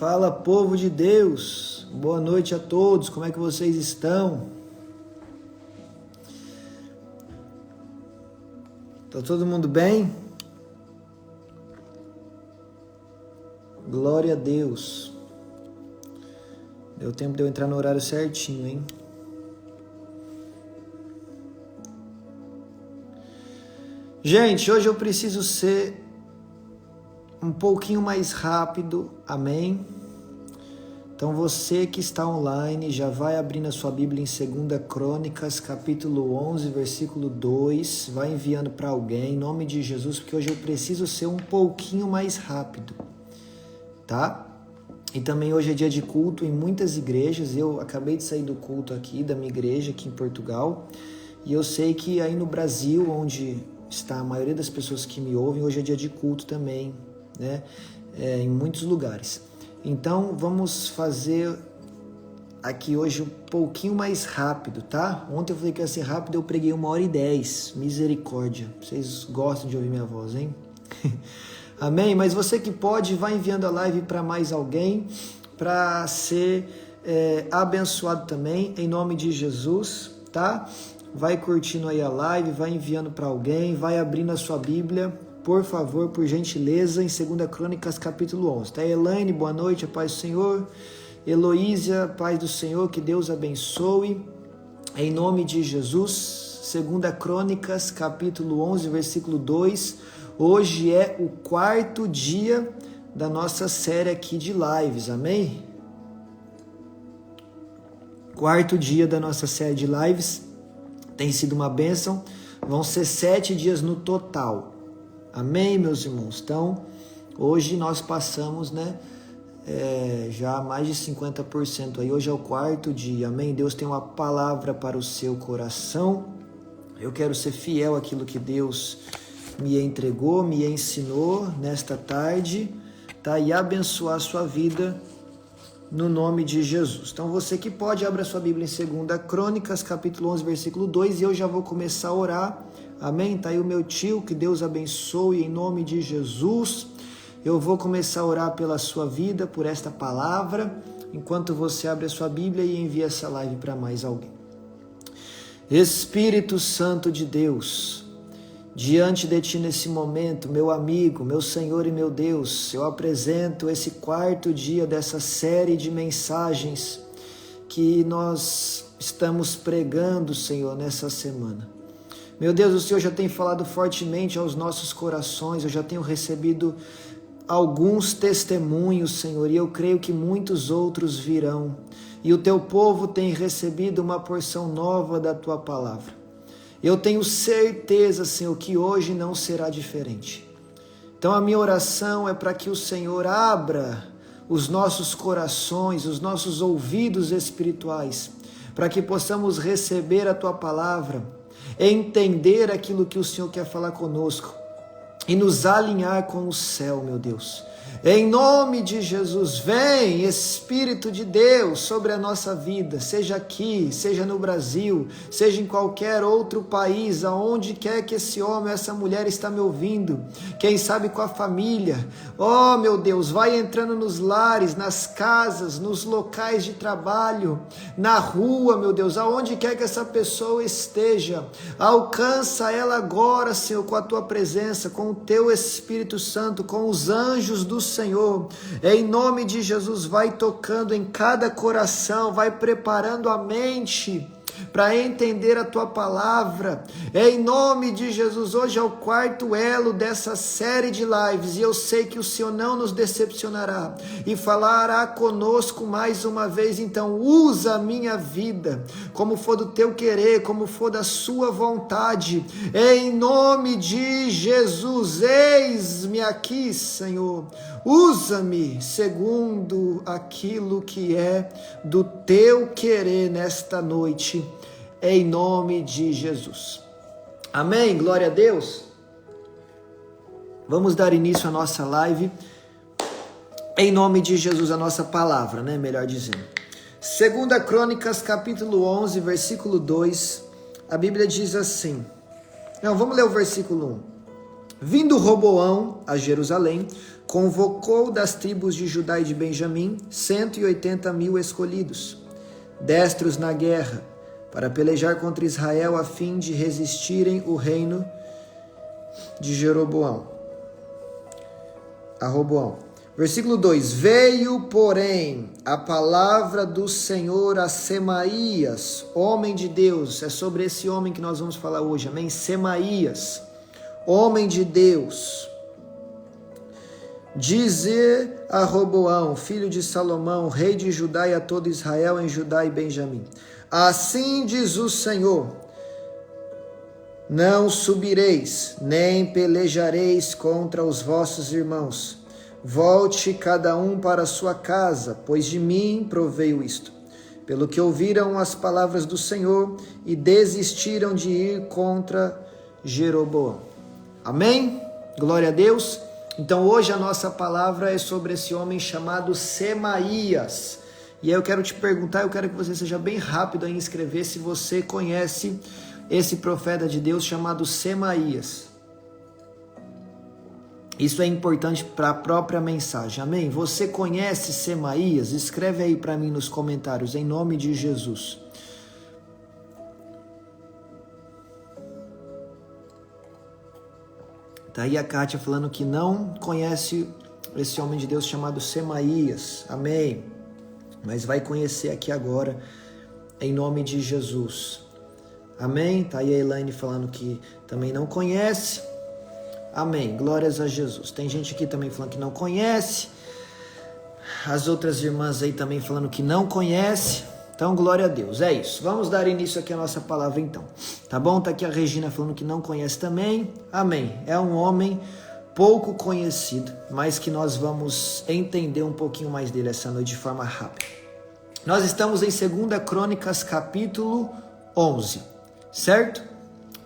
Fala, povo de Deus, boa noite a todos, como é que vocês estão? Tá todo mundo bem? Glória a Deus. Deu tempo de eu entrar no horário certinho, hein? Gente, hoje eu preciso ser um pouquinho mais rápido, amém? Então você que está online, já vai abrindo a sua Bíblia em 2 Crônicas, capítulo 11, versículo 2, vai enviando para alguém, em nome de Jesus, porque hoje eu preciso ser um pouquinho mais rápido, tá? E também hoje é dia de culto em muitas igrejas, eu acabei de sair do culto aqui, da minha igreja aqui em Portugal, e eu sei que aí no Brasil, onde está a maioria das pessoas que me ouvem, hoje é dia de culto também, né? Em muitos lugares. Então vamos fazer aqui hoje um pouquinho mais rápido, tá? Ontem eu falei que ia ser rápido, eu preguei 1h10, misericórdia. Vocês gostam de ouvir minha voz, hein? Amém? Mas você que pode, vai enviando a live para mais alguém, para ser abençoado também, em nome de Jesus, tá? Vai curtindo aí a live, vai enviando para alguém, vai abrindo a sua Bíblia, por favor, por gentileza, em 2 Crônicas, capítulo 11. Tá, Elaine, boa noite, a paz do Senhor. Heloísa, paz do Senhor, que Deus abençoe. Em nome de Jesus, 2 Crônicas, capítulo 11, versículo 2. Hoje é o 4º dia da nossa série aqui de lives, amém? 4º dia da nossa série de lives. Tem sido uma bênção. Vão ser 7 dias no total. Amém, meus irmãos? Então, hoje nós passamos, né, já mais de 50% aí. Hoje é o 4º dia, amém? Deus tem uma palavra para o seu coração. Eu quero ser fiel àquilo que Deus me entregou, me ensinou nesta tarde, tá? E abençoar a sua vida no nome de Jesus. Então, você que pode, abra a sua Bíblia em 2 Crônicas, capítulo 11, versículo 2, e eu já vou começar a orar. Amém? Tá aí o meu tio, que Deus abençoe em nome de Jesus. Eu vou começar a orar pela sua vida, por esta palavra, enquanto você abre a sua Bíblia e envia essa live para mais alguém. Espírito Santo de Deus, diante de ti nesse momento, meu amigo, meu Senhor e meu Deus, eu apresento esse 4º dia dessa série de mensagens que nós estamos pregando, Senhor, nessa semana. Meu Deus, o Senhor já tem falado fortemente aos nossos corações, eu já tenho recebido alguns testemunhos, Senhor, e eu creio que muitos outros virão. E o teu povo tem recebido uma porção nova da tua palavra. Eu tenho certeza, Senhor, que hoje não será diferente. Então a minha oração é para que o Senhor abra os nossos corações, os nossos ouvidos espirituais, para que possamos receber a tua palavra, entender aquilo que o Senhor quer falar conosco e nos alinhar com o céu, meu Deus. Em nome de Jesus, vem Espírito de Deus sobre a nossa vida, seja aqui, seja no Brasil, seja em qualquer outro país, aonde quer que esse homem, essa mulher está me ouvindo, quem sabe com a família. Oh, meu Deus, vai entrando nos lares, nas casas, nos locais de trabalho, na rua, meu Deus, aonde quer que essa pessoa esteja, alcança ela agora, Senhor, com a tua presença, com o teu Espírito Santo, com os anjos do Senhor. Em nome de Jesus, vai tocando em cada coração, vai preparando a mente para entender a tua palavra. Em nome de Jesus, hoje é o 4º elo dessa série de lives e eu sei que o Senhor não nos decepcionará e falará conosco mais uma vez. Então usa a minha vida como for do teu querer, como for da sua vontade, em nome de Jesus. Eis-me aqui, Senhor, usa-me segundo aquilo que é do teu querer nesta noite, em nome de Jesus. Amém? Glória a Deus. Vamos dar início à nossa live, em nome de Jesus, a nossa palavra, né? Melhor dizendo. 2 Crônicas, capítulo 11, versículo 2, a Bíblia diz assim. Não, vamos ler o versículo 1. Vindo Roboão a Jerusalém, convocou das tribos de Judá e de Benjamim 180.000 escolhidos, destros na guerra, para pelejar contra Israel a fim de resistirem o reino de Jeroboão. A Roboão. Versículo 2: Veio, porém, a palavra do Senhor a Semaías, homem de Deus. É sobre esse homem que nós vamos falar hoje, amém? Semaías, homem de Deus. Dizer a Roboão, filho de Salomão, rei de Judá e a todo Israel em Judá e Benjamim: assim diz o Senhor: não subireis, nem pelejareis contra os vossos irmãos. Volte cada um para a sua casa, pois de mim proveio isto. Pelo que ouviram as palavras do Senhor e desistiram de ir contra Jeroboão. Amém? Glória a Deus. Então hoje a nossa palavra é sobre esse homem chamado Semaías. E aí eu quero te perguntar, eu quero que você seja bem rápido em escrever se você conhece esse profeta de Deus chamado Semaías. Isso é importante para a própria mensagem, amém? Você conhece Semaías? Escreve aí para mim nos comentários, em nome de Jesus. Tá aí a Kátia falando que não conhece esse homem de Deus chamado Semaías, amém? Mas vai conhecer aqui agora, em nome de Jesus, amém? Tá aí a Elaine falando que também não conhece, amém? Glórias a Jesus. Tem gente aqui também falando que não conhece, as outras irmãs aí também falando que não conhece. Então, glória a Deus, é isso. Vamos dar início aqui à nossa palavra então, tá bom? Tá aqui a Regina falando que não conhece também, amém. É um homem pouco conhecido, mas que nós vamos entender um pouquinho mais dele essa noite de forma rápida. Nós estamos em 2 Crônicas, capítulo 11, certo?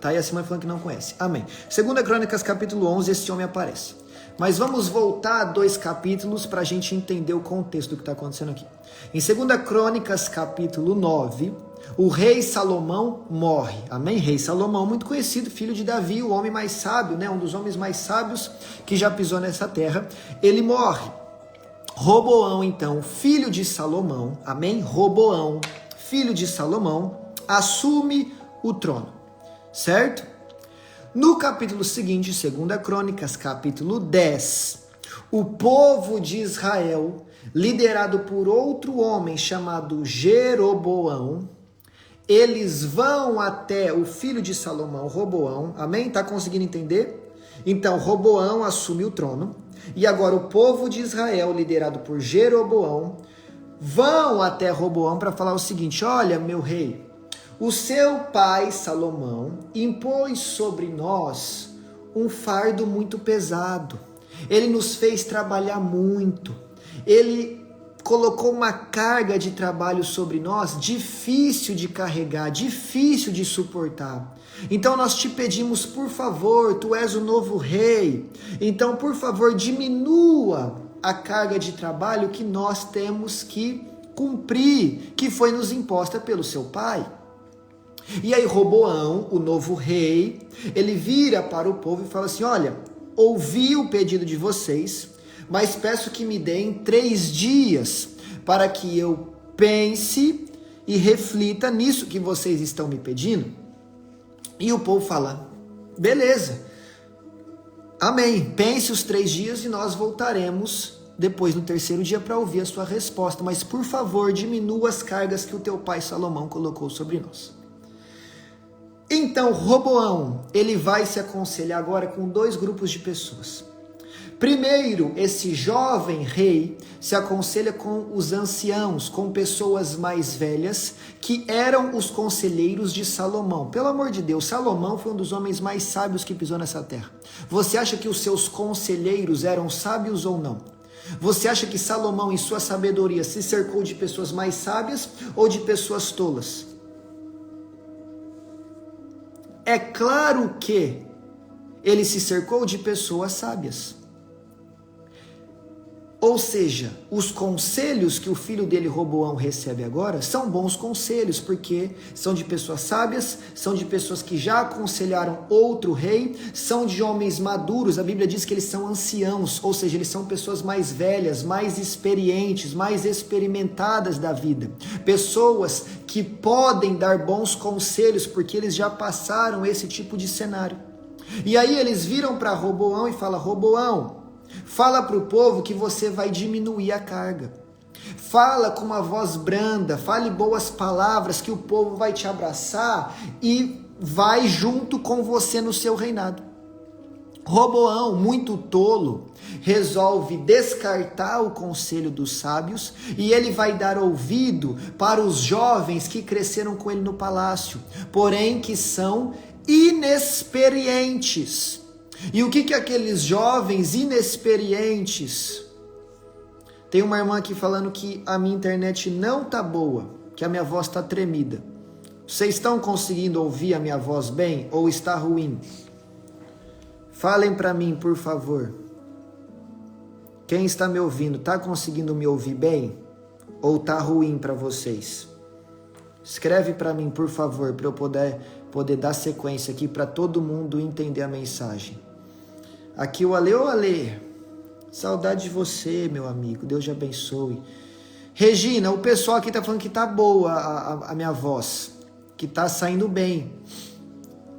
Tá aí a Simone falando que não conhece, amém. 2 Crônicas, capítulo 11, esse homem aparece. Mas vamos voltar a 2 capítulos para a gente entender o contexto do que está acontecendo aqui. Em 2 Crônicas, capítulo 9, o rei Salomão morre. Amém? Rei Salomão, muito conhecido, filho de Davi, o homem mais sábio, né? Um dos homens mais sábios que já pisou nessa terra. Ele morre. Roboão, então, filho de Salomão, amém? Roboão, filho de Salomão, assume o trono, certo? No capítulo seguinte, 2 Crônicas, capítulo 10, o povo de Israel, liderado por outro homem chamado Jeroboão, eles vão até o filho de Salomão, Roboão, amém? Tá conseguindo entender? Então, Roboão assume o trono, e agora o povo de Israel, liderado por Jeroboão, vão até Roboão para falar o seguinte: olha, meu rei, o seu pai Salomão impôs sobre nós um fardo muito pesado. Ele nos fez trabalhar muito. Ele colocou uma carga de trabalho sobre nós difícil de carregar, difícil de suportar. Então nós te pedimos, por favor, tu és o novo rei. Então, por favor, diminua a carga de trabalho que nós temos que cumprir, que foi nos imposta pelo seu pai. E aí Roboão, o novo rei, ele vira para o povo e fala assim: olha, ouvi o pedido de vocês, mas peço que me deem 3 dias para que eu pense e reflita nisso que vocês estão me pedindo. E o povo fala: beleza, amém, pense os 3 dias e nós voltaremos depois no 3º dia para ouvir a sua resposta, mas por favor diminua as cargas que o teu pai Salomão colocou sobre nós. Então Roboão, ele vai se aconselhar agora com 2 grupos de pessoas. Primeiro, esse jovem rei se aconselha com os anciãos, com pessoas mais velhas, que eram os conselheiros de Salomão. Pelo amor de Deus, Salomão foi um dos homens mais sábios que pisou nessa terra. Você acha que os seus conselheiros eram sábios ou não? Você acha que Salomão, em sua sabedoria, se cercou de pessoas mais sábias ou de pessoas tolas? É claro que ele se cercou de pessoas sábias. Ou seja, os conselhos que o filho dele, Roboão, recebe agora são bons conselhos, porque são de pessoas sábias, são de pessoas que já aconselharam outro rei, são de homens maduros. A Bíblia diz que eles são anciãos, ou seja, eles são pessoas mais velhas, mais experientes, mais experimentadas da vida. Pessoas que podem dar bons conselhos, porque eles já passaram esse tipo de cenário. E aí eles viram para Roboão e falam: Roboão, fala para o povo que você vai diminuir a carga. Fala com uma voz branda, fale boas palavras, que o povo vai te abraçar e vai junto com você no seu reinado. Roboão, muito tolo, resolve descartar o conselho dos sábios e ele vai dar ouvido para os jovens que cresceram com ele no palácio, porém que são inexperientes. E o que aqueles jovens inexperientes... Tem uma irmã aqui falando que a minha internet não tá boa, que a minha voz tá tremida. Vocês estão conseguindo ouvir a minha voz bem ou está ruim? Falem para mim, por favor. Quem está me ouvindo, tá conseguindo me ouvir bem ou tá ruim para vocês? Escreve para mim, por favor, para eu poder dar sequência aqui para todo mundo entender a mensagem. Aqui o Ale, ô Ale, saudade de você, meu amigo, Deus te abençoe. Regina, o pessoal aqui tá falando que tá boa a minha voz, que tá saindo bem.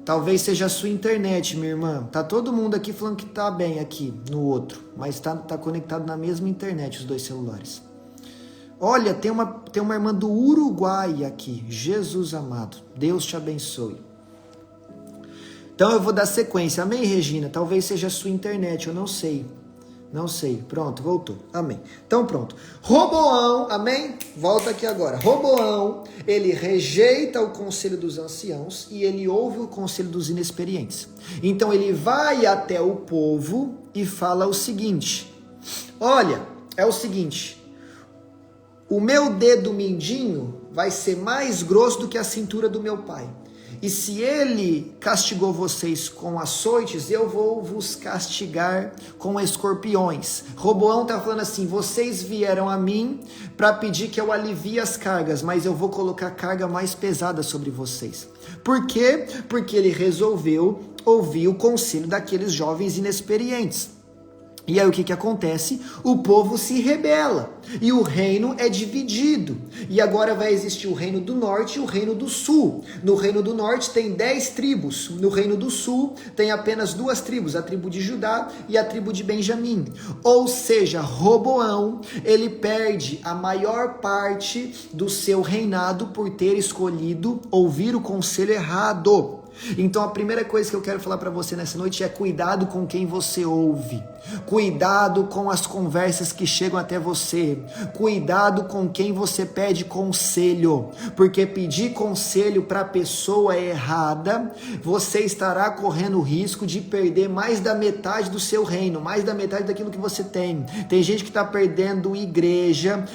Talvez seja a sua internet, minha irmã. Tá todo mundo aqui falando que tá bem aqui no outro, mas tá conectado na mesma internet, os dois celulares. Olha, tem uma irmã do Uruguai aqui, Jesus amado, Deus te abençoe. Então eu vou dar sequência. Amém, Regina? Talvez seja a sua internet, eu não sei. Não sei. Pronto, voltou. Amém. Então pronto. Roboão, amém? Volta aqui agora. Roboão, ele rejeita o conselho dos anciãos e ele ouve o conselho dos inexperientes. Então ele vai até o povo e fala o seguinte: olha, é o seguinte, o meu dedo mindinho vai ser mais grosso do que a cintura do meu pai. E se ele castigou vocês com açoites, eu vou vos castigar com escorpiões. Roboão está falando assim: vocês vieram a mim para pedir que eu alivie as cargas, mas eu vou colocar carga mais pesada sobre vocês. Por quê? Porque ele resolveu ouvir o conselho daqueles jovens inexperientes. E aí o que acontece? O povo se rebela e o reino é dividido. E agora vai existir o reino do norte e o reino do sul. No reino do norte tem 10 tribos. No reino do sul tem apenas 2 tribos, a tribo de Judá e a tribo de Benjamim. Ou seja, Roboão, ele perde a maior parte do seu reinado por ter escolhido ouvir o conselho errado. Então a primeira coisa que eu quero falar para você nessa noite é: cuidado com quem você ouve, cuidado com as conversas que chegam até você, cuidado com quem você pede conselho, porque pedir conselho para a pessoa errada, você estará correndo o risco de perder mais da metade do seu reino, mais da metade daquilo que você tem. Tem gente que está perdendo igreja,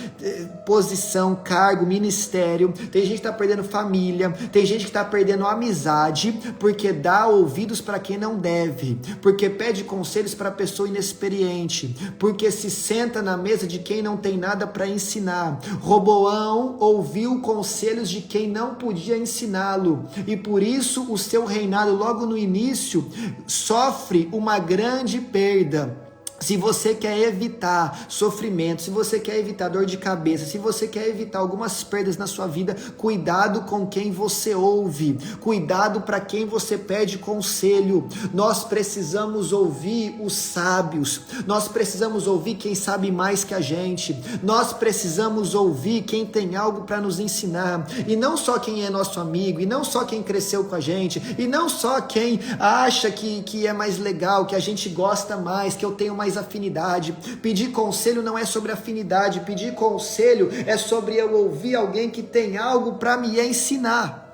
posição, cargo, ministério, tem gente que está perdendo família, tem gente que está perdendo amizade, porque dá ouvidos para quem não deve, porque pede conselhos para pessoa inexperiente, porque se senta na mesa de quem não tem nada para ensinar. Roboão ouviu conselhos de quem não podia ensiná-lo, e por isso o seu reinado logo no início sofre uma grande perda. Se você quer evitar sofrimento, se você quer evitar dor de cabeça, se você quer evitar algumas perdas na sua vida, cuidado com quem você ouve, cuidado para quem você pede conselho. Nós precisamos ouvir os sábios, nós precisamos ouvir quem sabe mais que a gente, nós precisamos ouvir quem tem algo para nos ensinar, e não só quem é nosso amigo, e não só quem cresceu com a gente, e não só quem acha que é mais legal, que a gente gosta mais, que eu tenho mais afinidade. Pedir conselho não é sobre afinidade, pedir conselho é sobre eu ouvir alguém que tem algo para me ensinar.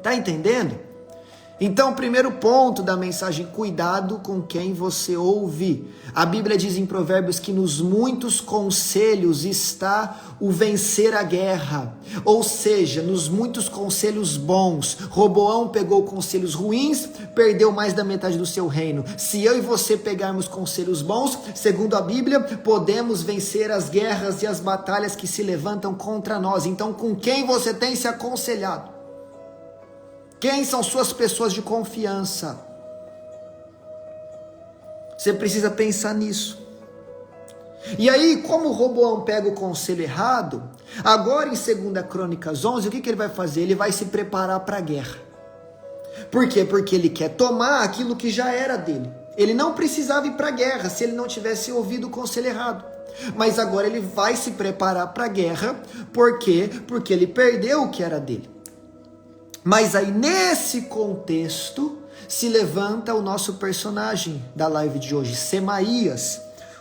Tá entendendo? Então, o primeiro ponto da mensagem, cuidado com quem você ouve. A Bíblia diz em Provérbios que nos muitos conselhos está o vencer a guerra. Ou seja, nos muitos conselhos bons. Roboão pegou conselhos ruins, perdeu mais da metade do seu reino. Se eu e você pegarmos conselhos bons, segundo a Bíblia, podemos vencer as guerras e as batalhas que se levantam contra nós. Então, com quem você tem se aconselhado? Quem são suas pessoas de confiança? Você precisa pensar nisso. E aí, como Roboão pega o conselho errado, agora em 2 Crônicas 11, o que ele vai fazer? Ele vai se preparar para a guerra. Por quê? Porque ele quer tomar aquilo que já era dele. Ele não precisava ir para a guerra se ele não tivesse ouvido o conselho errado. Mas agora ele vai se preparar para a guerra. Por quê? Porque ele perdeu o que era dele. Mas aí nesse contexto se levanta o nosso personagem da live de hoje, Semaías,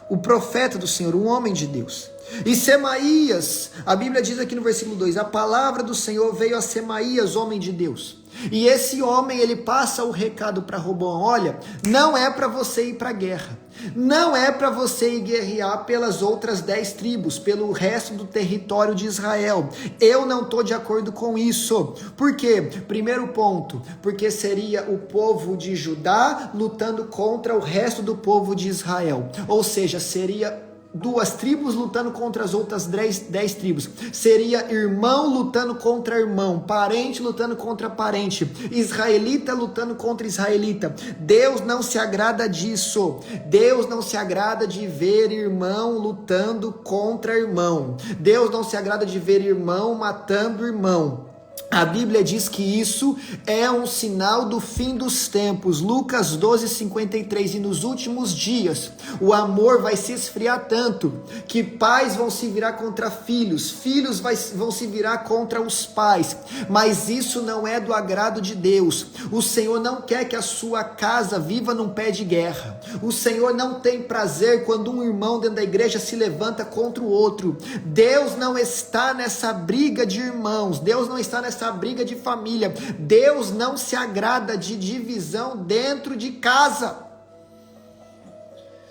o profeta do Senhor, um homem de Deus. E Semaías, a Bíblia diz aqui no versículo 2, a palavra do Senhor veio a Semaías, homem de Deus. E esse homem, ele passa o recado para Roboão, olha, não é para você ir para a guerra, não é para você ir guerrear pelas outras 10 tribos, pelo resto do território de Israel. Eu não estou de acordo com isso. Por quê? Primeiro ponto, porque seria o povo de Judá lutando contra o resto do povo de Israel. Ou seja, seria 2 tribos lutando contra as outras 10 tribos. Seria irmão lutando contra irmão, parente lutando contra parente, israelita lutando contra israelita. Deus não se agrada disso. Deus não se agrada de ver irmão lutando contra irmão. Deus não se agrada de ver irmão matando irmão. A Bíblia diz que isso é um sinal do fim dos tempos. Lucas 12:53. E nos últimos dias, o amor vai se esfriar tanto que pais vão se virar contra filhos, filhos vão se virar contra os pais. Mas isso não é do agrado de Deus. O Senhor não quer que a sua casa viva num pé de guerra. O Senhor não tem prazer quando um irmão dentro da igreja se levanta contra o outro. Deus não está nessa briga de irmãos. Deus não está nessa briga de família. Deus não se agrada de divisão dentro de casa.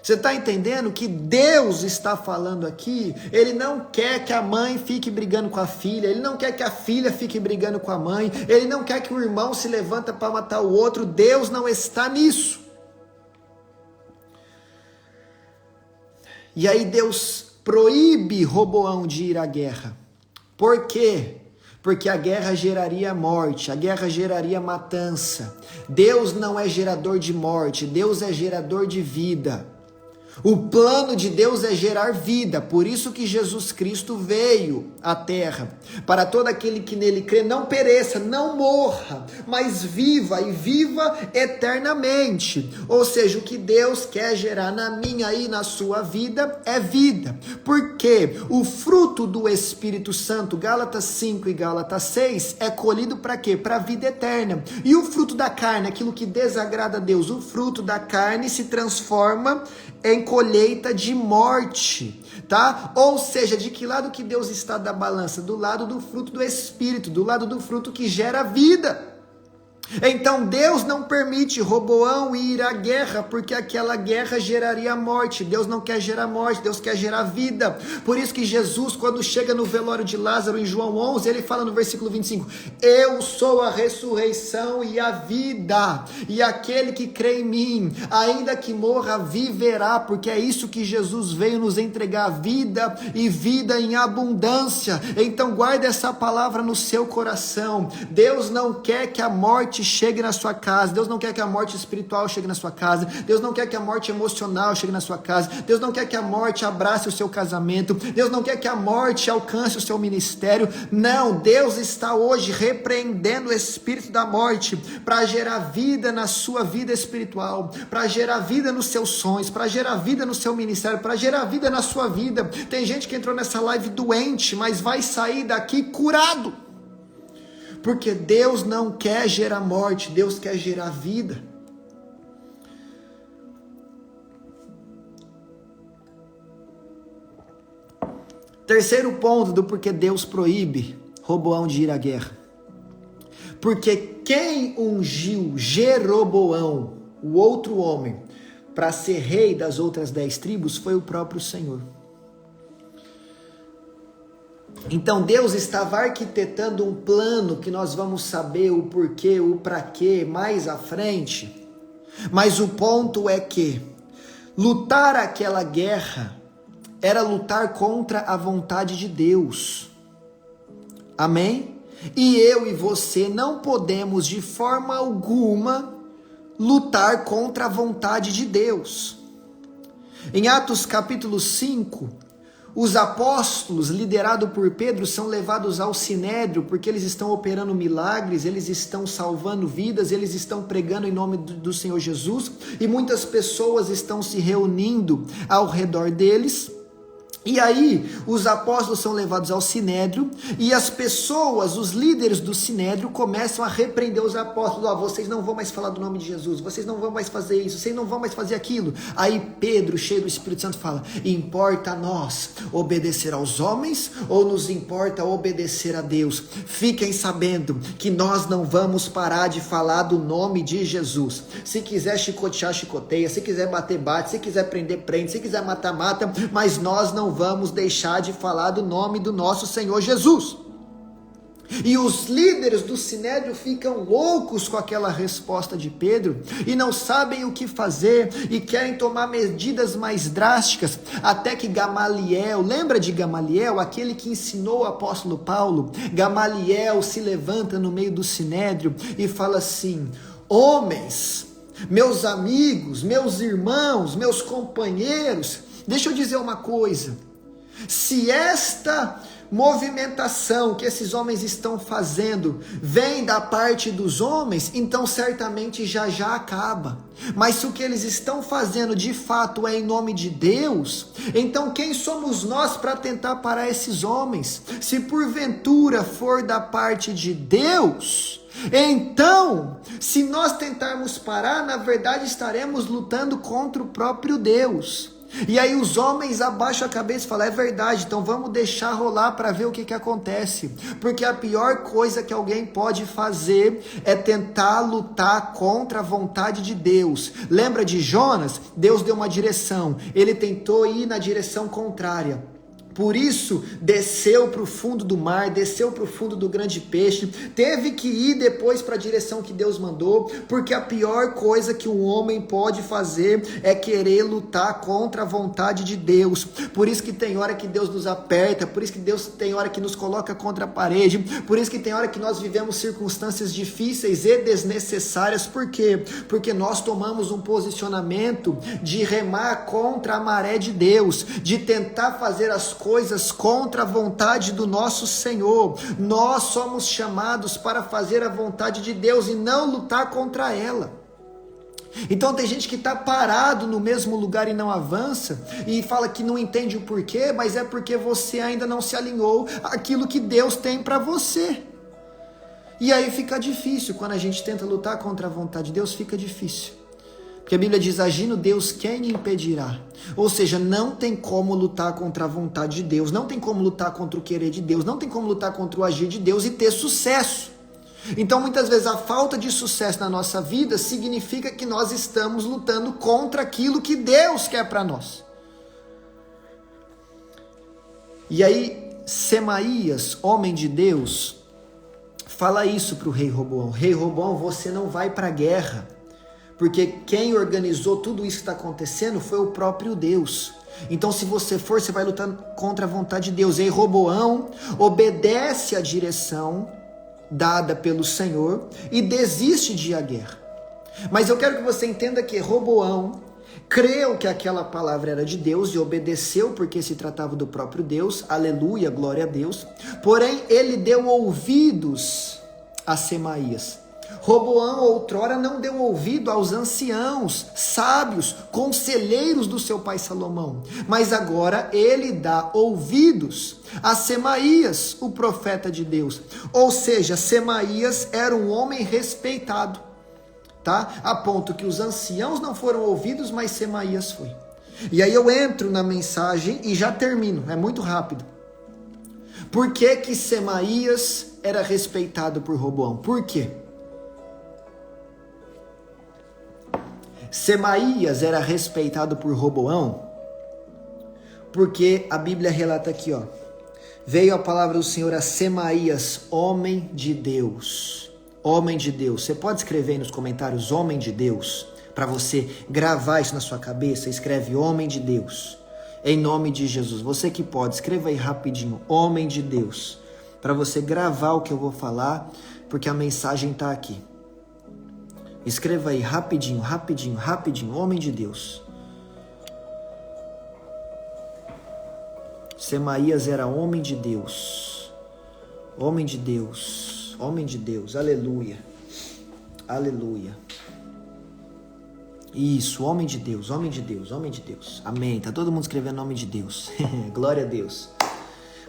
Você está entendendo que Deus está falando aqui? Ele não quer que a mãe fique brigando com a filha, ele não quer que a filha fique brigando com a mãe, ele não quer que o irmão se levanta para matar o outro. Deus não está nisso. E aí Deus proíbe Roboão de ir à guerra. Por quê? Porque a guerra geraria morte, a guerra geraria matança. Deus não é gerador de morte, Deus é gerador de vida. O plano de Deus é gerar vida, por isso que Jesus Cristo veio à terra, para todo aquele que nele crê não pereça, não morra, mas viva e viva eternamente. Ou seja, o que Deus quer gerar na minha e na sua vida é vida, porque o fruto do Espírito Santo, Gálatas 5 e Gálatas 6, é colhido para quê? Para a vida eterna. E o fruto da carne, aquilo que desagrada a Deus, o fruto da carne se transforma em colheita de morte, tá? Ou seja, de que lado que Deus está da balança? Do lado do fruto do Espírito, do lado do fruto que gera vida. Então Deus não permite Roboão ir à guerra, porque aquela guerra geraria morte. Deus não quer gerar morte, Deus quer gerar vida. Por isso que Jesus, quando chega no velório de Lázaro em João 11, ele fala no versículo 25, eu sou a ressurreição e a vida, e aquele que crê em mim, ainda que morra, viverá, porque é isso que Jesus veio nos entregar, vida e vida em abundância. Então guarda essa palavra no seu coração. Deus não quer que a morte chegue na sua casa, Deus não quer que a morte espiritual chegue na sua casa, Deus não quer que a morte emocional chegue na sua casa, Deus não quer que a morte abrace o seu casamento, Deus não quer que a morte alcance o seu ministério. Não, Deus está hoje repreendendo o espírito da morte para gerar vida na sua vida espiritual, para gerar vida nos seus sonhos, para gerar vida no seu ministério, para gerar vida na sua vida. Tem gente que entrou nessa live doente, mas vai sair daqui curado. Porque Deus não quer gerar morte, Deus quer gerar vida. Terceiro ponto do porquê Deus proíbe Roboão de ir à guerra. Porque quem ungiu Jeroboão, o outro homem, para ser rei das outras 10 tribos foi o próprio Senhor. Então Deus estava arquitetando um plano que nós vamos saber o porquê, o para quê mais à frente. Mas o ponto é que lutar aquela guerra era lutar contra a vontade de Deus. Amém? E eu e você não podemos de forma alguma lutar contra a vontade de Deus. Em Atos capítulo 5, os apóstolos, liderados por Pedro, são levados ao Sinédrio, porque eles estão operando milagres, eles estão salvando vidas, eles estão pregando em nome do Senhor Jesus, e muitas pessoas estão se reunindo ao redor deles. E aí, os apóstolos são levados ao Sinédrio, e as pessoas, os líderes do Sinédrio, começam a repreender os apóstolos. Vocês não vão mais falar do nome de Jesus, vocês não vão mais fazer isso, vocês não vão mais fazer aquilo. Aí Pedro, cheio do Espírito Santo, fala: importa a nós obedecer aos homens, ou nos importa obedecer a Deus? Fiquem sabendo que nós não vamos parar de falar do nome de Jesus. Se quiser chicotear, chicoteia, se quiser bater, bate, se quiser prender, prende, se quiser matar, mata, mas nós não vamos deixar de falar do nome do nosso Senhor Jesus. E os líderes do Sinédrio ficam loucos com aquela resposta de Pedro e não sabem o que fazer e querem tomar medidas mais drásticas, até que Gamaliel, lembra de Gamaliel, aquele que ensinou o apóstolo Paulo? Gamaliel se levanta no meio do Sinédrio e fala assim: homens, meus amigos, meus irmãos, meus companheiros, deixa eu dizer uma coisa. Se esta movimentação que esses homens estão fazendo vem da parte dos homens, então certamente já acaba. Mas se o que eles estão fazendo de fato é em nome de Deus, então quem somos nós para tentar parar esses homens? Se porventura for da parte de Deus, então, se nós tentarmos parar, na verdade estaremos lutando contra o próprio Deus. E aí os homens abaixam a cabeça e falam: é verdade, então vamos deixar rolar para ver o que acontece. Porque a pior coisa que alguém pode fazer é tentar lutar contra a vontade de Deus. Lembra de Jonas? Deus deu uma direção, ele tentou ir na direção contrária. Por isso, desceu para o fundo do mar, desceu para o fundo do grande peixe, teve que ir depois para a direção que Deus mandou, porque a pior coisa que um homem pode fazer é querer lutar contra a vontade de Deus. Por isso que tem hora que Deus nos aperta, por isso que Deus tem hora que nos coloca contra a parede, por isso que tem hora que nós vivemos circunstâncias difíceis e desnecessárias. Por quê? Porque nós tomamos um posicionamento de remar contra a maré de Deus, de tentar fazer as coisas contra a vontade do nosso Senhor. Nós somos chamados para fazer a vontade de Deus e não lutar contra ela. Então tem gente que está parado no mesmo lugar e não avança, e fala que não entende o porquê, mas é porque você ainda não se alinhou àquilo que Deus tem para você. E aí fica difícil, quando a gente tenta lutar contra a vontade de Deus, fica difícil. Porque a Bíblia diz: agindo Deus, quem impedirá? Ou seja, não tem como lutar contra a vontade de Deus, não tem como lutar contra o querer de Deus, não tem como lutar contra o agir de Deus e ter sucesso. Então muitas vezes a falta de sucesso na nossa vida significa que nós estamos lutando contra aquilo que Deus quer para nós. E aí Semaías, homem de Deus, fala isso para o rei Roboão: rei Roboão, você não vai para a guerra, porque quem organizou tudo isso que está acontecendo foi o próprio Deus. Então se você for, você vai lutar contra a vontade de Deus. E aí Roboão obedece à direção dada pelo Senhor e desiste de ir à guerra. Mas eu quero que você entenda que Roboão creu que aquela palavra era de Deus e obedeceu porque se tratava do próprio Deus. Aleluia, glória a Deus. Porém, ele deu ouvidos a Semaías. Roboão outrora não deu ouvido aos anciãos, sábios, conselheiros do seu pai Salomão, mas agora ele dá ouvidos a Semaías, o profeta de Deus. Ou seja, Semaías era um homem respeitado, tá? A ponto que os anciãos não foram ouvidos, mas Semaías foi. E aí eu entro na mensagem e já termino, é muito rápido. Por que que Semaías era respeitado por Roboão? Por quê? Semaías era respeitado por Roboão, porque a Bíblia relata aqui, ó. Veio a palavra do Senhor a Semaías, homem de Deus. Homem de Deus. Você pode escrever aí nos comentários, homem de Deus, para você gravar isso na sua cabeça. Escreve homem de Deus, em nome de Jesus. Você que pode, escreva aí rapidinho, homem de Deus, para você gravar o que eu vou falar, porque a mensagem está aqui. Escreva aí rapidinho, rapidinho, rapidinho, homem de Deus. Semaías era homem de Deus. Homem de Deus. Homem de Deus. Aleluia. Aleluia. Isso, homem de Deus, homem de Deus, homem de Deus. Amém. Tá todo mundo escrevendo homem de Deus. Glória a Deus.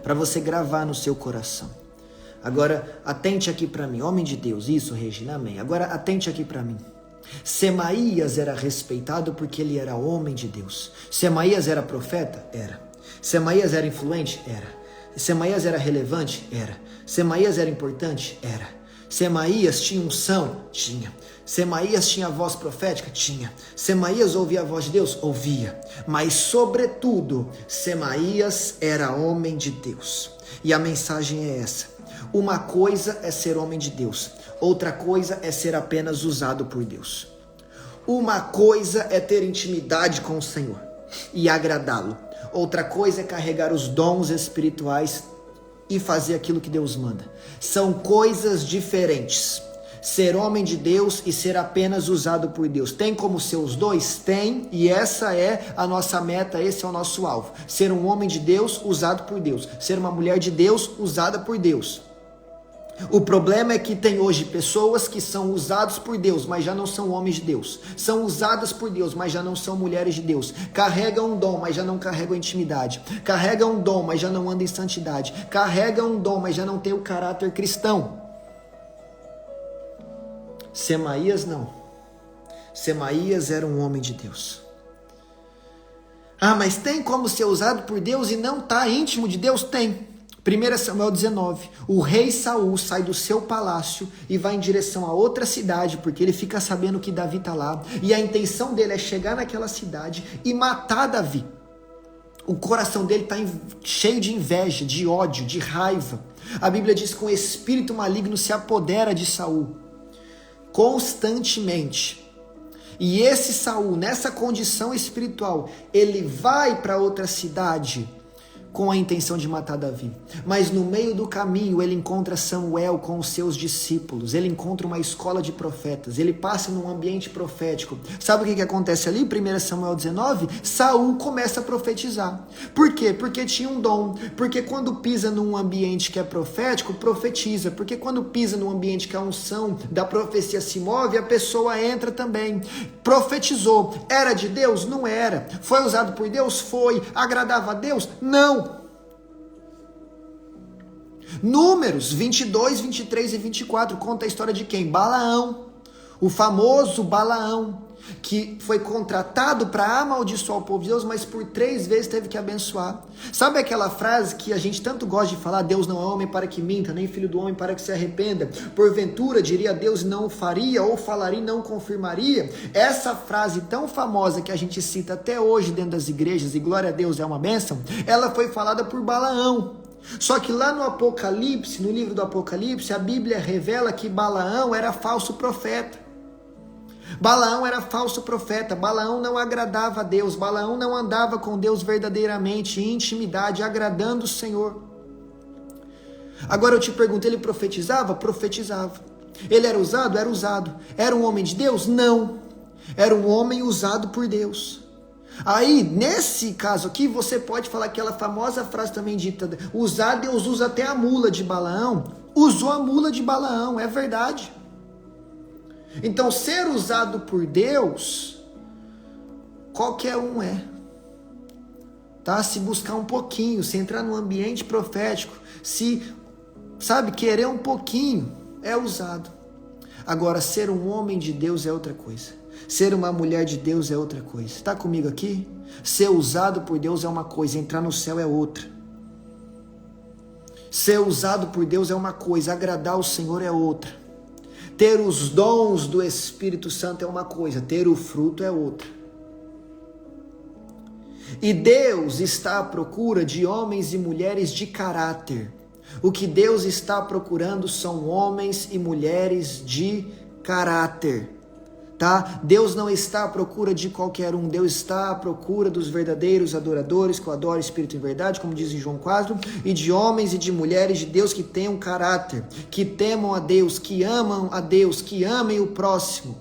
Para você gravar no seu coração. Agora, atente aqui para mim. Homem de Deus. Isso, Regina. Amém. Agora, atente aqui para mim. Semaías era respeitado porque ele era homem de Deus. Semaías era profeta? Era. Semaías era influente? Era. Semaías era relevante? Era. Semaías era importante? Era. Semaías tinha unção? Tinha. Semaías tinha voz profética? Tinha. Semaías ouvia a voz de Deus? Ouvia. Mas, sobretudo, Semaías era homem de Deus. E a mensagem é essa. Uma coisa é ser homem de Deus. Outra coisa é ser apenas usado por Deus. Uma coisa é ter intimidade com o Senhor e agradá-lo. Outra coisa é carregar os dons espirituais e fazer aquilo que Deus manda. São coisas diferentes. Ser homem de Deus e ser apenas usado por Deus. Tem como ser os dois? Tem, e essa é a nossa meta, esse é o nosso alvo. Ser um homem de Deus usado por Deus. Ser uma mulher de Deus usada por Deus. O problema é que tem hoje pessoas que são usadas por Deus, mas já não são homens de Deus. São usadas por Deus, mas já não são mulheres de Deus. Carregam um dom, mas já não carregam intimidade. Carregam um dom, mas já não andam em santidade. Carregam um dom, mas já não tem o caráter cristão. Semaías não. Semaías era um homem de Deus. Ah, mas tem como ser usado por Deus e não tá íntimo de Deus? Tem. 1 Samuel 19, o rei Saul sai do seu palácio e vai em direção a outra cidade, porque ele fica sabendo que Davi está lá, e a intenção dele é chegar naquela cidade e matar Davi. O coração dele está cheio de inveja, de ódio, de raiva. A Bíblia diz que um espírito maligno se apodera de Saul, constantemente. E esse Saul, nessa condição espiritual, ele vai para outra cidade, com a intenção de matar Davi. Mas no meio do caminho ele encontra Samuel com os seus discípulos, ele encontra uma escola de profetas, ele passa num ambiente profético. Sabe o que acontece ali? 1 Samuel 19, Saul começa a profetizar. Por quê? Porque tinha um dom. Porque quando pisa num ambiente que é profético, profetiza. Porque quando pisa num ambiente que a unção da profecia se move, a pessoa entra também. Profetizou. Era de Deus? Não era. Foi usado por Deus? Foi. Agradava a Deus? Não. Números 22, 23 e 24 conta a história de quem? Balaão, o famoso Balaão, que foi contratado para amaldiçoar o povo de Deus, mas por 3 vezes teve que abençoar. Sabe aquela frase que a gente tanto gosta de falar? Deus não é homem para que minta, nem filho do homem para que se arrependa. Porventura, diria Deus, não o faria, ou falaria e não confirmaria. Essa frase tão famosa que a gente cita até hoje dentro das igrejas, e glória a Deus é uma bênção, ela foi falada por Balaão. Só que lá no Apocalipse, no livro do Apocalipse, a Bíblia revela que Balaão era falso profeta. Balaão era falso profeta, Balaão não agradava a Deus, Balaão não andava com Deus verdadeiramente, em intimidade, agradando o Senhor. Agora eu te pergunto, ele profetizava? Profetizava. Ele era usado? Era usado. Era um homem de Deus? Não. Era um homem usado por Deus. Aí, nesse caso aqui, você pode falar aquela famosa frase também dita, usar, Deus usa até a mula de Balaão. Usou a mula de Balaão, é verdade. Então, ser usado por Deus, qualquer um é. Tá? Se buscar um pouquinho, se entrar num ambiente profético, se, querer um pouquinho, é usado. Agora, ser um homem de Deus é outra coisa. Ser uma mulher de Deus é outra coisa. Está comigo aqui? Ser usado por Deus é uma coisa, entrar no céu é outra. Ser usado por Deus é uma coisa, agradar o Senhor é outra. Ter os dons do Espírito Santo é uma coisa, ter o fruto é outra. E Deus está à procura de homens e mulheres de caráter. O que Deus está procurando são homens e mulheres de caráter. Tá? Deus não está à procura de qualquer um, Deus está à procura dos verdadeiros adoradores, que o adora Espírito em verdade, como diz em João 4, e de homens e de mulheres de Deus que tenham caráter, que temam a Deus, que amam a Deus, que amem o próximo.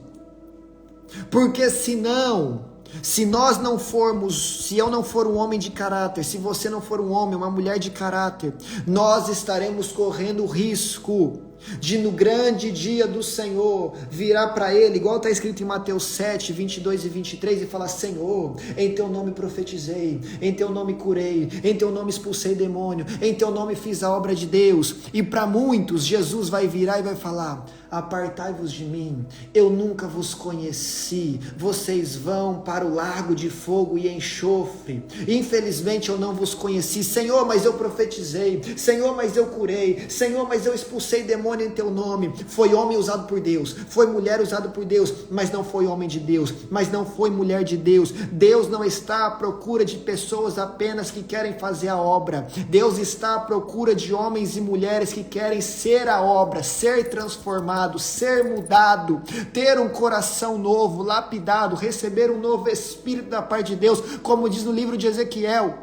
Porque senão, se nós não formos, se eu não for um homem de caráter, se você não for um homem, uma mulher de caráter, nós estaremos correndo o risco de no grande dia do Senhor virar para ele, igual está escrito em Mateus 7, 22 e 23, e falar: Senhor, em teu nome profetizei, em teu nome curei, em teu nome expulsei demônio, em teu nome fiz a obra de Deus. E para muitos Jesus vai virar e vai falar: apartai-vos de mim, eu nunca vos conheci, vocês vão para o lago de fogo e enxofre, infelizmente eu não vos conheci. Senhor, mas eu profetizei, Senhor, mas eu curei, Senhor, mas eu expulsei demônio em teu nome. Foi homem usado por Deus, foi mulher usado por Deus, mas não foi homem de Deus, mas não foi mulher de Deus. Deus não está à procura de pessoas apenas que querem fazer a obra, Deus está à procura de homens e mulheres que querem ser a obra, ser transformado, ser mudado, ter um coração novo, lapidado, receber um novo Espírito da parte de Deus, como diz no livro de Ezequiel.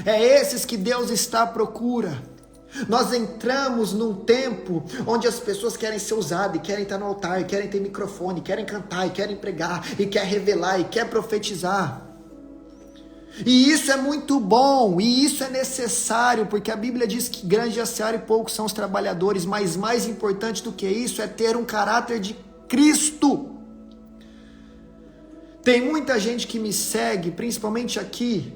É esses que Deus está à procura. Nós entramos num tempo onde as pessoas querem ser usadas, e querem estar no altar, e querem ter microfone, querem cantar, e querem pregar, e quer revelar, e quer profetizar. E isso é muito bom, e isso é necessário, porque a Bíblia diz que grande é a seara e poucos são os trabalhadores, mas mais importante do que isso é ter um caráter de Cristo. Tem muita gente que me segue, principalmente aqui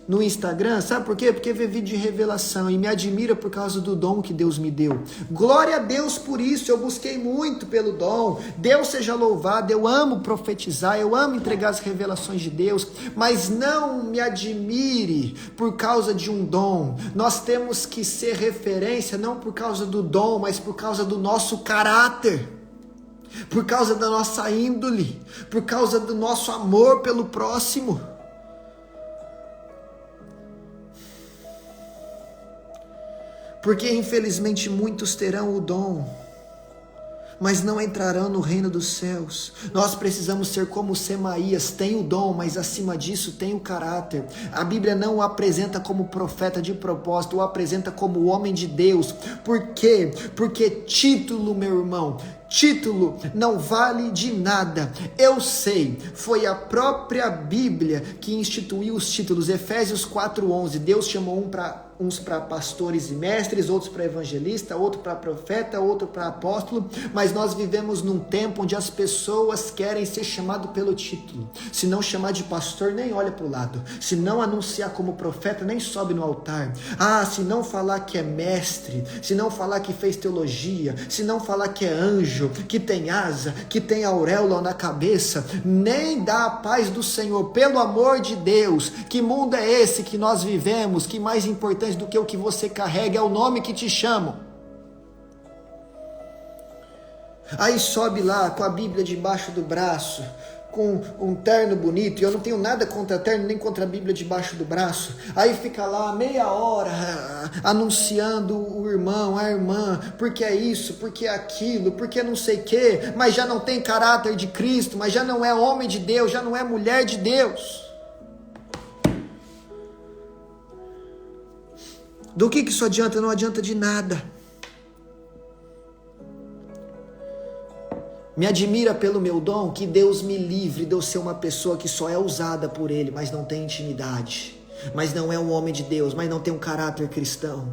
no Instagram, sabe por quê? Porque vê vídeo de revelação e me admira por causa do dom que Deus me deu. Glória a Deus por isso, eu busquei muito pelo dom. Deus seja louvado, eu amo profetizar, eu amo entregar as revelações de Deus, mas não me admire por causa de um dom. Nós temos que ser referência não por causa do dom, mas por causa do nosso caráter, por causa da nossa índole, por causa do nosso amor pelo próximo. Porque infelizmente muitos terão o dom, mas não entrarão no reino dos céus. Nós precisamos ser como Semaías, tem o dom, mas acima disso tem o caráter. A Bíblia não o apresenta como profeta de propósito, o apresenta como homem de Deus. Por quê? Porque título, meu irmão, título não vale de nada. Eu sei, foi a própria Bíblia que instituiu os títulos. Efésios 4:11, Deus chamou uns para pastores e mestres, outros para evangelista, outro para profeta, outro para apóstolo, mas nós vivemos num tempo onde as pessoas querem ser chamadas pelo título. Se não chamar de pastor, nem olha para o lado. Se não anunciar como profeta, nem sobe no altar. Se não falar que é mestre, se não falar que fez teologia, se não falar que é anjo, que tem asa, que tem auréola na cabeça, nem dá a paz do Senhor. Pelo amor de Deus, que mundo é esse que nós vivemos, que mais importante do que o que você carrega é o nome que te chamam. Aí sobe lá com a Bíblia debaixo do braço, com um terno bonito, e eu não tenho nada contra terno, nem contra a Bíblia debaixo do braço. Aí fica lá meia hora anunciando o irmão, a irmã, porque é isso, porque é aquilo, porque não sei o quê, mas já não tem caráter de Cristo, mas já não é homem de Deus, já não é mulher de Deus. Do que isso adianta? Não adianta de nada. Me admira pelo meu dom, que Deus me livre de eu ser uma pessoa que só é usada por Ele, mas não tem intimidade, mas não é um homem de Deus, mas não tem um caráter cristão.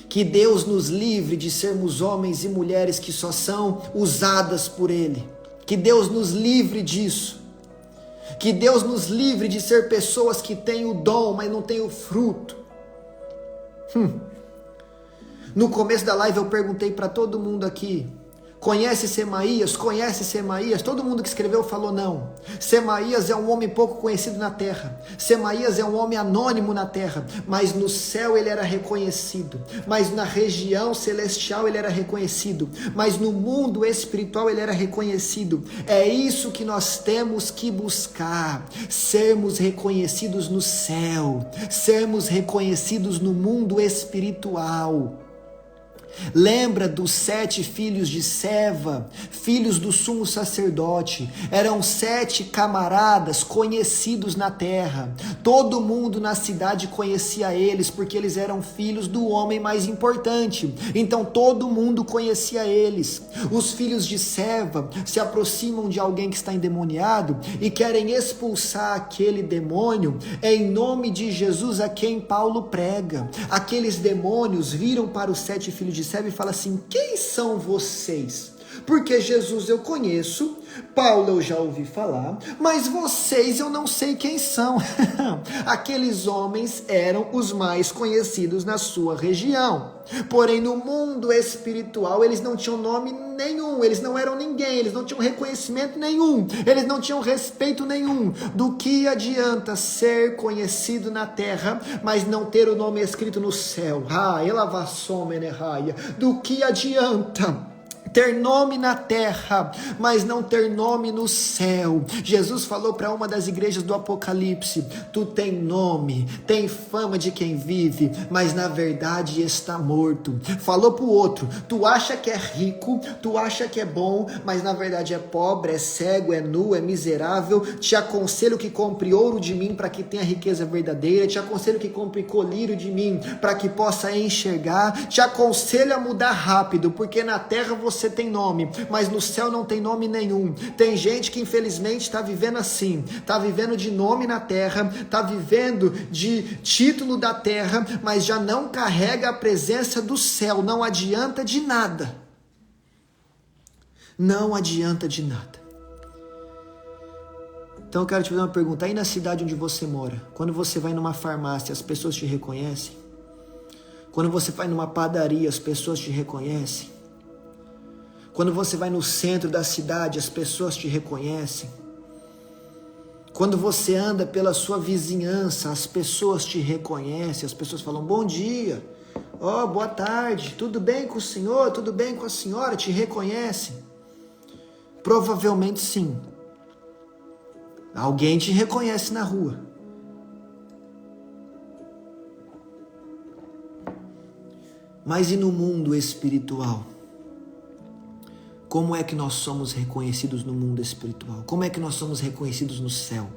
Que Deus nos livre de sermos homens e mulheres que só são usadas por Ele. Que Deus nos livre disso. Que Deus nos livre de ser pessoas que têm o dom, mas não têm o fruto. No começo da live eu perguntei para todo mundo aqui, Conhece Semaías? Conhece Semaías? Todo mundo que escreveu falou não. Semaías é um homem pouco conhecido na terra. Semaías é um homem anônimo na terra. Mas no céu ele era reconhecido. Mas na região celestial ele era reconhecido. Mas no mundo espiritual ele era reconhecido. É isso que nós temos que buscar. Sermos reconhecidos no céu. Sermos reconhecidos no mundo espiritual. Lembra dos 7 filhos de Seva, filhos do sumo sacerdote. Eram 7 camaradas conhecidos na terra. Todo mundo na cidade conhecia eles, porque eles eram filhos do homem mais importante. Então todo mundo conhecia eles. Os filhos de Seva se aproximam de alguém que está endemoniado e querem expulsar aquele demônio em nome de Jesus, a quem Paulo prega. Aqueles demônios viram para os 7 filhos de Seva e fala assim: quem são vocês? Porque Jesus eu conheço, Paulo eu já ouvi falar, mas vocês eu não sei quem são. Aqueles homens eram os mais conhecidos na sua região. Porém, no mundo espiritual, eles não tinham nome nenhum, eles não eram ninguém, eles não tinham reconhecimento nenhum, eles não tinham respeito nenhum. Do que adianta ser conhecido na terra, mas não ter o nome escrito no céu? Do que adianta ter nome na terra, mas não ter nome no céu? Jesus falou para uma das igrejas do Apocalipse: tu tem nome, tem fama de quem vive, mas na verdade está morto. Falou para o outro: tu acha que é rico, tu acha que é bom, mas na verdade é pobre, é cego, é nu, é miserável. Te aconselho que compre ouro de mim para que tenha riqueza verdadeira. Te aconselho que compre colírio de mim para que possa enxergar. Te aconselho a mudar rápido, porque na terra você tem nome, mas no céu não tem nome nenhum. Tem gente que infelizmente está vivendo assim, está vivendo de nome na terra, está vivendo de título da terra, mas já não carrega a presença do céu. Não adianta de nada. Não adianta de nada. Então eu quero te fazer uma pergunta. Aí na cidade onde você mora, quando você vai numa farmácia, as pessoas te reconhecem? Quando você vai numa padaria, as pessoas te reconhecem? Quando você vai no centro da cidade, as pessoas te reconhecem? Quando você anda pela sua vizinhança, as pessoas te reconhecem, as pessoas falam: bom dia, boa tarde, tudo bem com o senhor, tudo bem com a senhora, te reconhecem? Provavelmente sim. Alguém te reconhece na rua. Mas e no mundo espiritual? Como é que nós somos reconhecidos no mundo espiritual? Como é que nós somos reconhecidos no céu?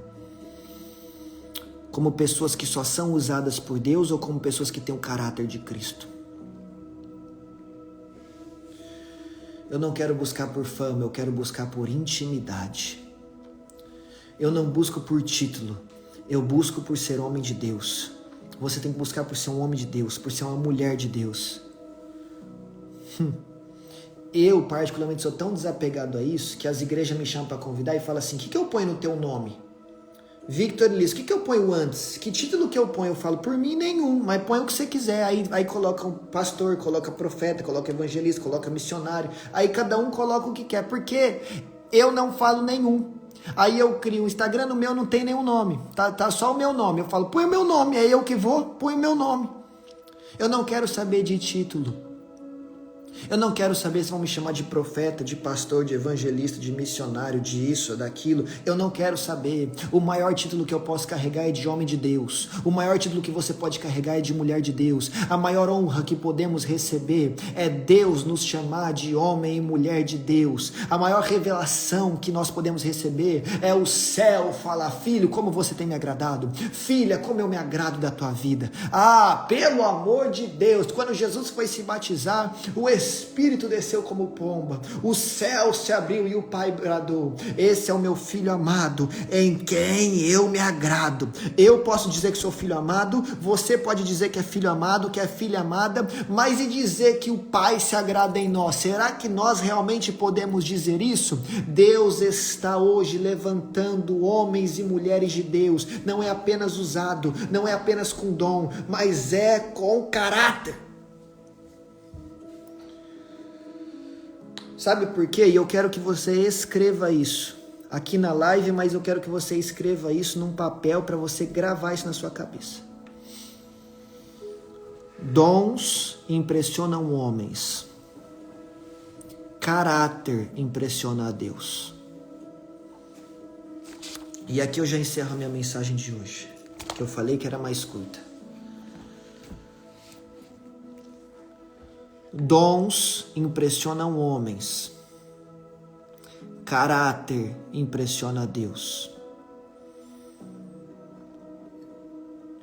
Como pessoas que só são usadas por Deus ou como pessoas que têm o caráter de Cristo? Eu não quero buscar por fama, eu quero buscar por intimidade. Eu não busco por título, eu busco por ser homem de Deus. Você tem que buscar por ser um homem de Deus, por ser uma mulher de Deus. Eu, particularmente, sou tão desapegado a isso que as igrejas me chamam para convidar e falam assim: o que eu ponho no teu nome? Victor Liz, o que eu ponho antes? Que título que eu ponho? Eu falo: por mim nenhum, mas põe o que você quiser. Aí coloca um pastor, coloca profeta, coloca evangelista, coloca missionário. Aí cada um coloca o que quer, porque eu não falo nenhum. Aí eu crio um Instagram, no meu não tem nenhum nome, tá só o meu nome. Eu falo: põe o meu nome, aí eu que vou, põe o meu nome. Eu não quero saber de título. Eu não quero saber se vão me chamar de profeta, de pastor, de evangelista, de missionário, de isso, daquilo. Eu não quero saber. O maior título que eu posso carregar é de homem de Deus. O maior título que você pode carregar é de mulher de Deus. A maior honra que podemos receber é Deus nos chamar de homem e mulher de Deus. A maior revelação que nós podemos receber é o céu falar: filho, como você tem me agradado. Filha, como eu me agrado da tua vida. Pelo amor de Deus, quando Jesus foi se batizar, o Espírito desceu como pomba, o céu se abriu e o Pai bradou: esse é o meu filho amado, em quem eu me agrado. Eu posso dizer que sou filho amado, você pode dizer que é filho amado, que é filha amada, mas e dizer que o Pai se agrada em nós? Será que nós realmente podemos dizer isso? Deus está hoje levantando homens e mulheres de Deus, não é apenas usado, não é apenas com dom, mas é com caráter. Sabe por quê? E eu quero que você escreva isso aqui na live, mas eu quero que você escreva isso num papel para você gravar isso na sua cabeça. Dons impressionam homens. Caráter impressiona a Deus. E aqui eu já encerro a minha mensagem de hoje, que eu falei que era mais curta. Dons impressionam homens. Caráter impressiona a Deus.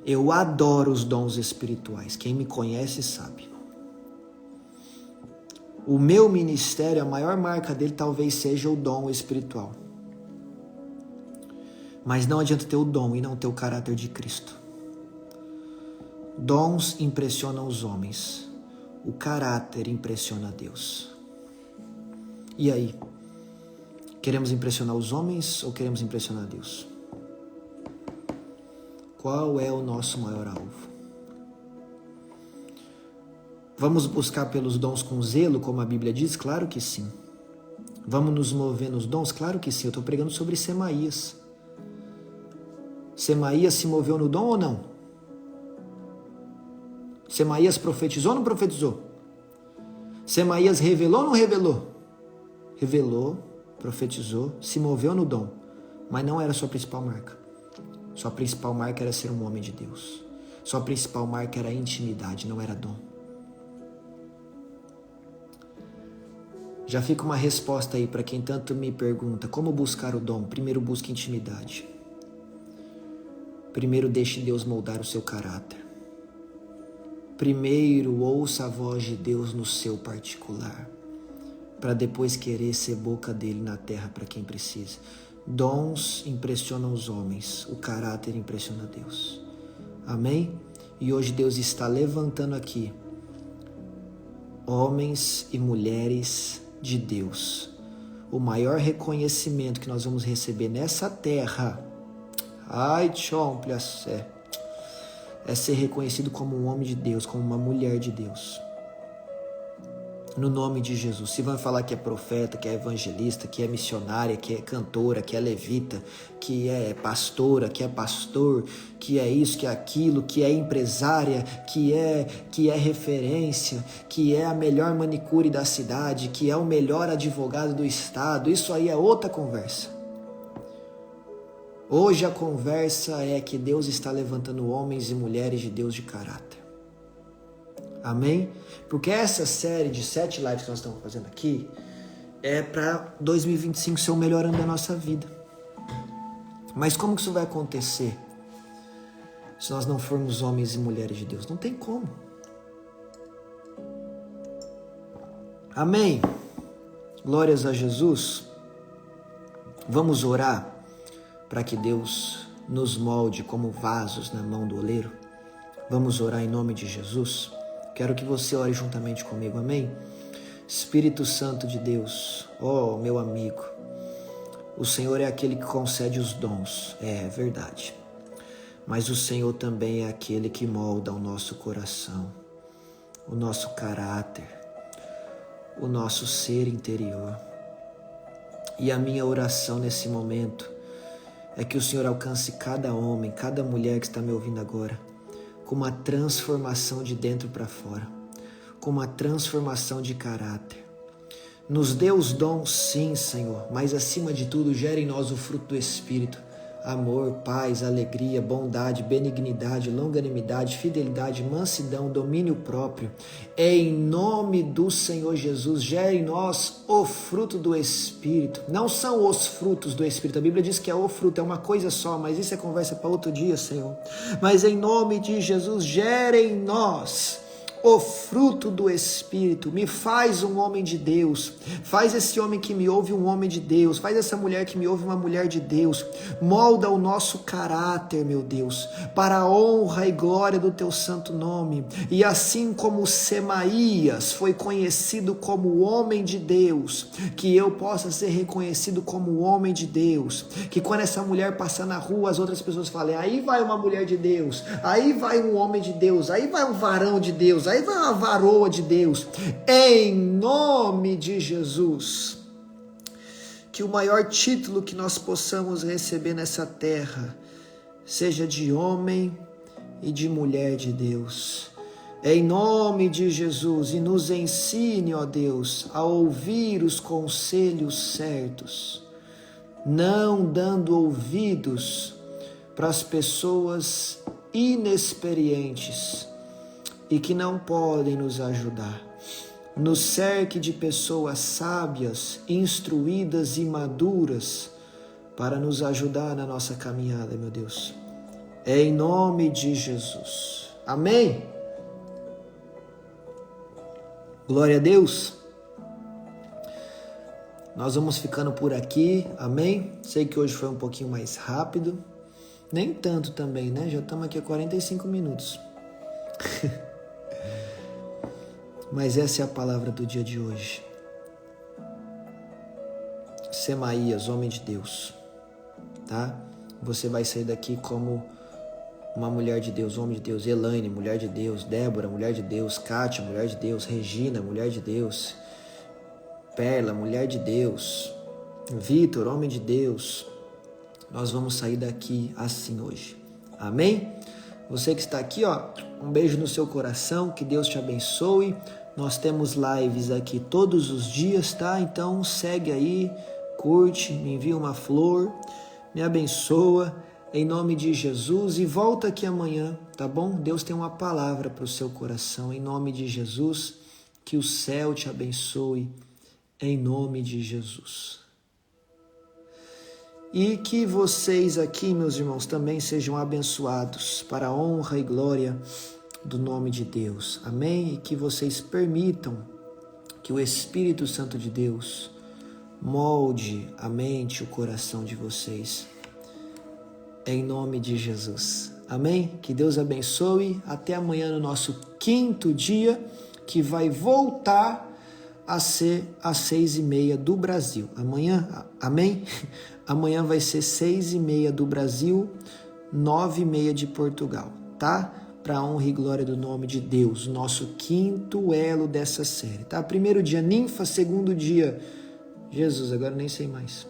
Eu adoro os dons espirituais. Quem me conhece sabe. O meu ministério, a maior marca dele talvez seja o dom espiritual. Mas não adianta ter o dom e não ter o caráter de Cristo. Dons impressionam os homens. O caráter impressiona a Deus. E aí? Queremos impressionar os homens ou queremos impressionar a Deus? Qual é o nosso maior alvo? Vamos buscar pelos dons com zelo, como a Bíblia diz? Claro que sim. Vamos nos mover nos dons? Claro que sim. Eu estou pregando sobre Semaías. Semaías se moveu no dom ou não? Semaías profetizou ou não profetizou? Semaías revelou ou não revelou? Revelou, profetizou, se moveu no dom, mas não era sua principal marca. Sua principal marca era ser um homem de Deus. Sua principal marca era intimidade, não era dom. Já fica uma resposta aí para quem tanto me pergunta, como buscar o dom? Primeiro busque intimidade. Primeiro deixe Deus moldar o seu caráter. Primeiro ouça a voz de Deus no seu particular, para depois querer ser boca dele na terra para quem precisa. Dons impressionam os homens, o caráter impressiona Deus. Amém? E hoje Deus está levantando aqui homens e mulheres de Deus. O maior reconhecimento que nós vamos receber nessa terra, é ser reconhecido como um homem de Deus, como uma mulher de Deus. No nome de Jesus. Se vai falar que é profeta, que é evangelista, que é missionária, que é cantora, que é levita, que é pastora, que é pastor, que é isso, que é aquilo, que é empresária, que é referência, que é a melhor manicure da cidade, que é o melhor advogado do estado, isso aí é outra conversa. Hoje a conversa é que Deus está levantando homens e mulheres de Deus de caráter. Amém? Porque essa série de 7 lives que nós estamos fazendo aqui é para 2025 ser o melhor ano da nossa vida. Mas como que isso vai acontecer se nós não formos homens e mulheres de Deus? Não tem como. Amém? Glórias a Jesus. Vamos orar para que Deus nos molde como vasos na mão do oleiro. Vamos orar em nome de Jesus. Quero que você ore juntamente comigo, amém? Espírito Santo de Deus, ó meu amigo, o Senhor é aquele que concede os dons, é verdade. Mas o Senhor também é aquele que molda o nosso coração, o nosso caráter, o nosso ser interior. E a minha oração nesse momento é que o Senhor alcance cada homem, cada mulher que está me ouvindo agora, com uma transformação de dentro para fora, com uma transformação de caráter. Nos dê os dons, sim, Senhor, mas acima de tudo, gere em nós o fruto do Espírito. Amor, paz, alegria, bondade, benignidade, longanimidade, fidelidade, mansidão, domínio próprio. Em nome do Senhor Jesus, gere em nós o fruto do Espírito. Não são os frutos do Espírito. A Bíblia diz que é o fruto, é uma coisa só, mas isso é conversa para outro dia, Senhor. Mas em nome de Jesus, gere em nós o fruto do Espírito. Me faz um homem de Deus. Faz esse homem que me ouve um homem de Deus. Faz essa mulher que me ouve uma mulher de Deus. Molda o nosso caráter, meu Deus, para a honra e glória do teu santo nome. E assim como Semaías foi conhecido como homem de Deus, que eu possa ser reconhecido como homem de Deus. Que quando essa mulher passar na rua, as outras pessoas falem: aí vai uma mulher de Deus, aí vai um homem de Deus, aí vai um varão de Deus, Aí vai uma varoa de Deus. Em nome de Jesus. Que o maior título que nós possamos receber nessa terra seja de homem e de mulher de Deus. Em nome de Jesus, e nos ensine, ó Deus, a ouvir os conselhos certos, não dando ouvidos para as pessoas inexperientes e que não podem nos ajudar. Nos cerque de pessoas sábias, instruídas e maduras para nos ajudar na nossa caminhada, meu Deus. Em nome de Jesus. Amém? Glória a Deus. Nós vamos ficando por aqui, amém? Sei que hoje foi um pouquinho mais rápido. Nem tanto também, né? Já estamos aqui há 45 minutos. Mas essa é a palavra do dia de hoje. Semaías, homem de Deus, tá? Você vai sair daqui como uma mulher de Deus, homem de Deus. Elaine, mulher de Deus. Débora, mulher de Deus. Kátia, mulher de Deus. Regina, mulher de Deus. Perla, mulher de Deus. Vitor, homem de Deus. Nós vamos sair daqui assim hoje. Amém? Você que está aqui, ó, um beijo no seu coração, que Deus te abençoe. Nós temos lives aqui todos os dias, tá? Então segue aí, curte, me envia uma flor, me abençoa, em nome de Jesus, e volta aqui amanhã, tá bom? Deus tem uma palavra para o seu coração, em nome de Jesus, que o céu te abençoe, em nome de Jesus. E que vocês aqui, meus irmãos, também sejam abençoados para a honra e glória do nome de Deus. Amém? E que vocês permitam que o Espírito Santo de Deus molde a mente e o coração de vocês. Em nome de Jesus. Amém? Que Deus abençoe. Até amanhã no nosso 5º dia, que vai voltar a ser às 6h30 do Brasil. Amanhã, amém? Amanhã vai ser 6h30 do Brasil, 9h30 de Portugal, tá? Para a honra e glória do nome de Deus, nosso 5º elo dessa série, tá? Primeiro dia, Ninfa, segundo dia, Jesus, agora nem sei mais.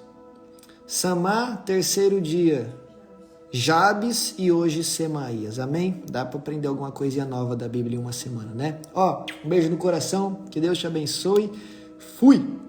Samar, terceiro dia, Jabes e hoje Semaías, amém? Dá para aprender alguma coisinha nova da Bíblia em uma semana, né? Ó, um beijo no coração, que Deus te abençoe, fui!